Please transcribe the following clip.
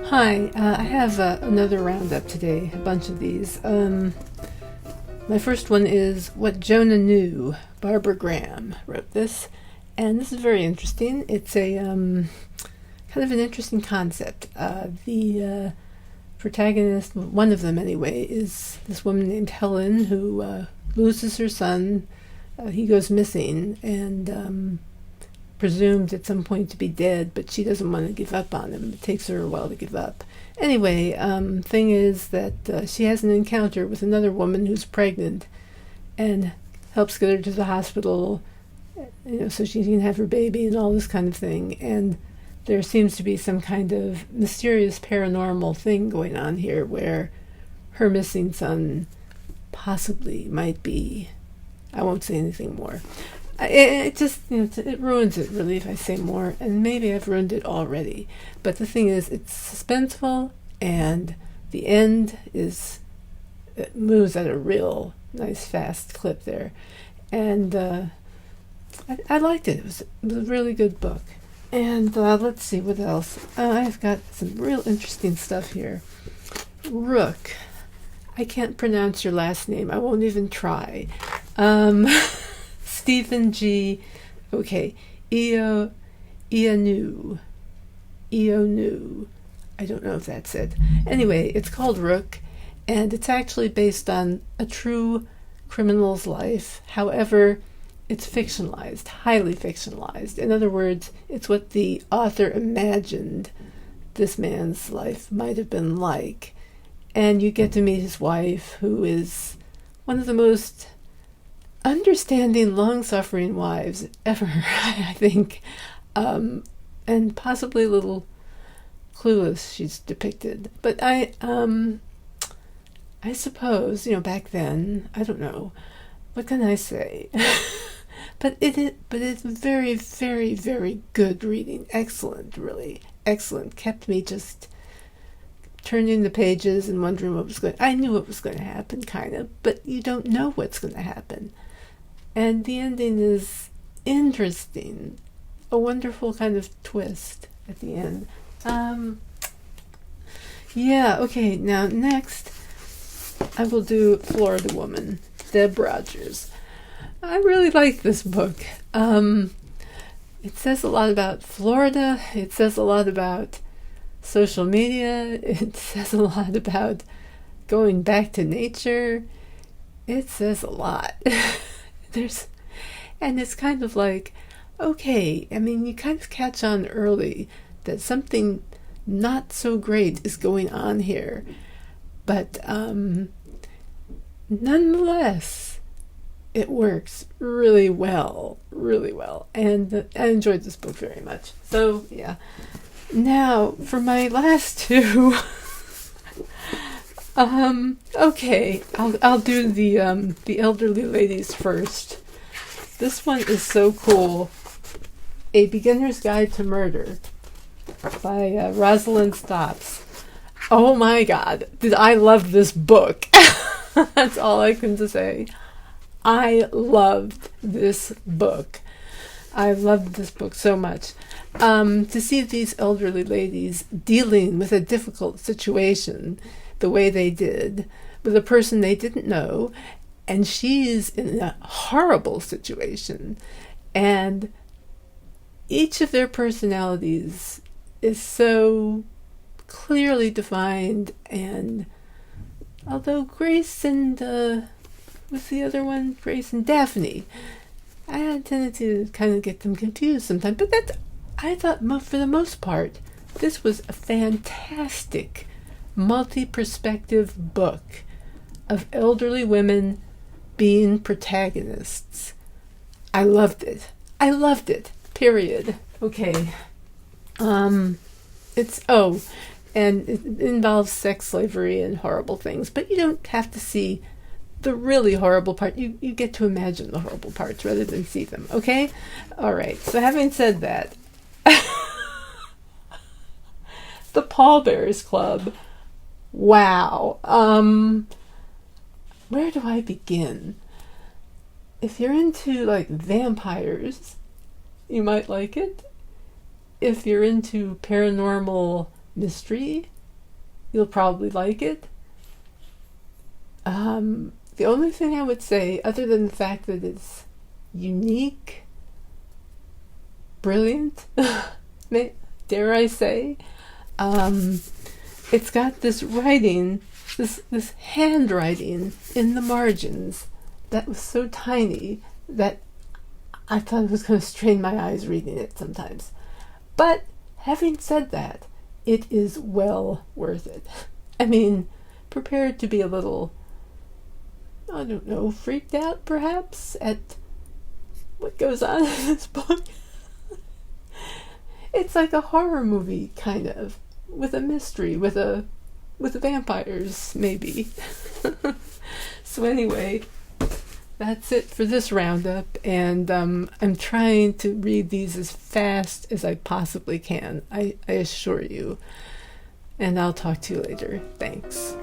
Hi, I have another roundup today, a bunch of these. My first one is What Jonah Knew. Barbara Graham wrote this, and this is very interesting. It's a kind of an interesting concept. The protagonist, one of them anyway, is this woman named Helen who loses her son. He goes missing and presumed at some point to be dead, but she doesn't want to give up on him. It takes her a while to give up. Anyway, thing is that she has an encounter with another woman who's pregnant and helps get her to the hospital, so she can have her baby and all this kind of thing. And there seems to be some kind of mysterious paranormal thing going on here where her missing son possibly might be. I won't say anything more. It just, it ruins it really if I say more, and maybe I've ruined it already. But the thing is, it's suspenseful, and the end it moves at a real nice fast clip there. And I liked it. It was a really good book. And let's see, what else? I've got some real interesting stuff here. Rook. I can't pronounce your last name. I won't even try. Stephen G. Okay, Ionu. I don't know if that's it. Anyway, it's called Rook, and it's actually based on a true criminal's life. However, it's fictionalized, highly fictionalized. In other words, it's what the author imagined this man's life might have been like. And you get to meet his wife, who is one of the most understanding, long-suffering wives ever, I think, and possibly a little clueless she's depicted. But I suppose, back then, I don't know, what can I say? But it's very, very, very good reading. Excellent, really excellent. Kept me just turning the pages and wondering what was going. I knew what was going to happen, kind of, but you don't know what's going to happen. And the ending is interesting. A wonderful kind of twist at the end. Okay, now next I will do Florida Woman, Deb Rogers. I really like this book. It says a lot about Florida. It says a lot about social media. It says a lot about going back to nature. It says a lot. And it's kind of like, okay, you kind of catch on early that something not so great is going on here, but nonetheless, it works really well, and I enjoyed this book very much. So yeah, now for my last two. Okay, I'll do the elderly ladies first. This one is so cool. A Beginner's Guide to Murder by Rosalind Stopes. Oh my God, did I love this book? That's all I can say. I loved this book. I loved this book so much. To see these elderly ladies dealing with a difficult situation the way they did, with a person they didn't know, and she's in a horrible situation, and each of their personalities is so clearly defined. And although Grace and what's the other one? Grace and Daphne, I had a tendency to kind of get them confused sometimes, but I thought for the most part this was a fantastic multi-perspective book of elderly women being protagonists. I loved it. Period. Okay. And it involves sex slavery and horrible things, but you don't have to see the really horrible part. You get to imagine the horrible parts rather than see them. Okay? All right. So having said that, the Pallbearers Club. Wow. Where do I begin? If you're into vampires, you might like it. If you're into paranormal mystery, You'll probably like it. The only thing I would say, other than the fact that it's unique, brilliant, dare I say, it's got this writing, this handwriting in the margins that was so tiny that I thought I was going to strain my eyes reading it sometimes. But having said that, it is well worth it. I mean, prepared to be a little, I don't know, freaked out perhaps at what goes on in this book. It's like a horror movie, kind of, with a mystery, with the vampires, maybe. So anyway, that's it for this roundup, and I'm trying to read these as fast as I possibly can, I assure you. And I'll talk to you later. Thanks.